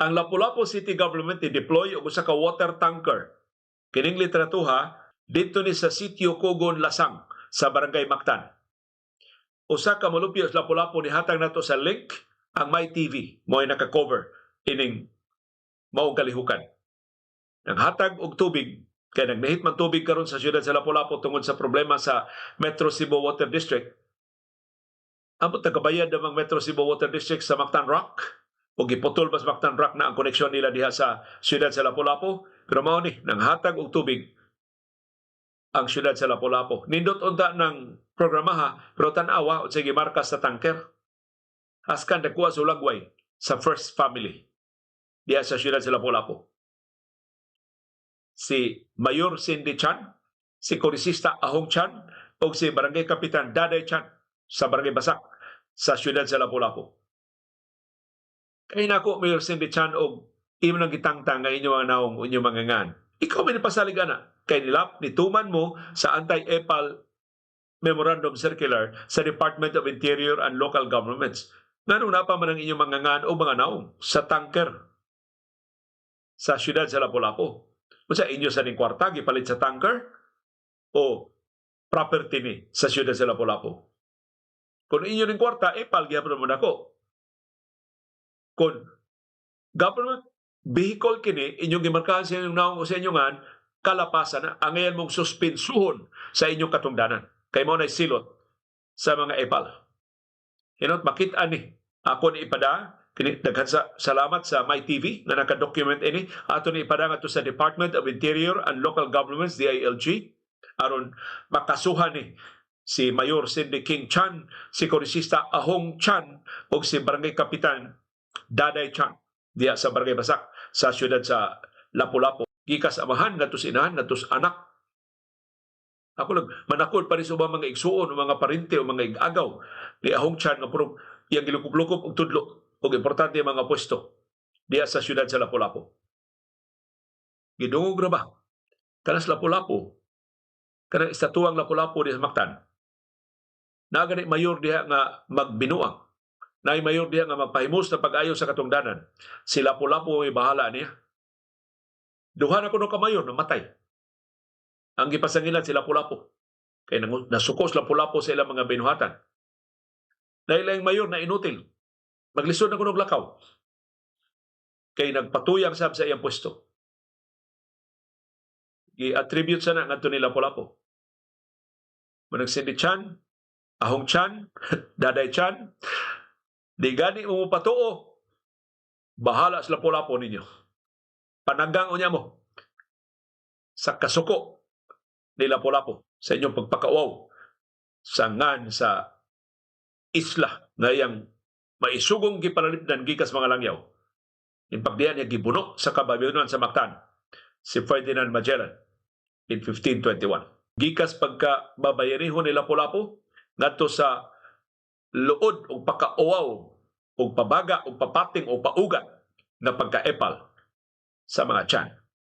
Ang Lapu-Lapu City Government i-deploy og usa ka water tanker. Kining litratuha dito ni sa sitio Cogon, Lasang sa Barangay Mactan. Usa ka molupyo sa Lapu-Lapu ni hatag nato sa link ang MyTV mo ay naka-cover ining maong kalihukan. Naghatag og tubig kay nagnahit man tubig karon sa siyudad sa Lapu-Lapu tungod sa problema sa Metro Cebu Water District. Ambot nagkabayad ang Metro Cebu Water District sa Mactan Rock o giputol ba sa Mactan Rock na ang koneksyon nila diha sa siyudad sa Lapu-Lapu. Pero mao ni nanghatag og tubig ang siyudad sa Lapu-Lapu. Nindot unta ng programaha pero tan-awa unsay gimarkas sa tanker. Askan nakuha sa ulagway sa First Family diha sa siyudad sa Lapu-Lapu. Si Mayor Cindy Chan, si Kongresista Ahong Chan, o si Barangay Kapitan Daday Chan sa Barangay Basak sa siyudad sa Lapu-Lapu. Kaya nako, Mayor Cindy Chan, o imo nang gitangtang nga inyong naong inyong mangangan. Ikaw may napasalig ana. Kay nilap, nituman mo sa Anti-EPAL Memorandum Circular sa Department of Interior and Local Governments. Nga nung napaman ang inyong mangangan o mga naong sa tanker sa siyudad sa Lapu-Lapu. Kung sa inyo sa ning kwarta, gipalit sa tanker o property ni sa siyudad sa Lapu-Lapu. Kung inyo ning kwarta, EPAL, gyapon mo nako. Kung government vehicle kini, inyong gimarkahan sa inyong naong o sa inyong ngan, kalapasan na angayan mong suspinsuhon sa inyong katungdanan. Kay mo na silot sa mga EPAL. Hinot, makita ni ako ni ipada, daghan sa salamat sa MyTV na naka-document ini. Ato ni ipada nga to sa Department of Interior and Local Governments, DILG, aron makasuhan ni si Mayor Cindy King Chan, si Kongresista Ahong Chan, o si Barangay Kapitan Daday Chan diya sa Barangay Basak sa siyudad sa Lapu-Lapu. Gikas amahan, natus inahan, natus anak. Ako lang, manakod pa rin sa mga igsuon, mga parinte o mga igagaw ni Ahong Chan nga purong iyang gilukup-lukup og tudlo o importante mga pwesto diya sa siyudad sa Lapu-Lapu. Gidungog na ba? Kanas Lapu-Lapu, kanang estatuang Lapu-Lapu diya sa Mactan. Nagani mayor diya nga magbinuang. Nay mayor diya nga magpahimus na pag-ayo sa katungdanan. Si Lapu-Lapu may bahala niya. Duha na kuno ka mayor namatay. Ang gipasangilan si Lapu-Lapu. Kaya nasukos Lapu-Lapu sa ilang mga binuhatan. Dahil ang mayor na inutil. Maglisod na kuno lakaw. Kaya nagpatuyang sab sa iyang pwesto. I-attribute sana nga ito ni Lapu-Lapu. Manang Cindy Chan, Ahong Chan, Daday Chan, di gani mo patuo, bahala sa Lapu-Lapu ninyo. Pananggang unya mo sa kasuko ni Lapu-Lapu sa inyong pagpakauaw sa ngan sa isla na iyang maisugong gipalalipdan gikas mga langyaw. Impagdiyan niya gibunok sa kababyunan sa Mactan si Ferdinand Magellan in 1521. Gikas pagka babayarihon ni Lapu-Lapu ngadto sa luod o pakauaw o pabaga o papating o paugat na pagka-EPAL sa mga Chan.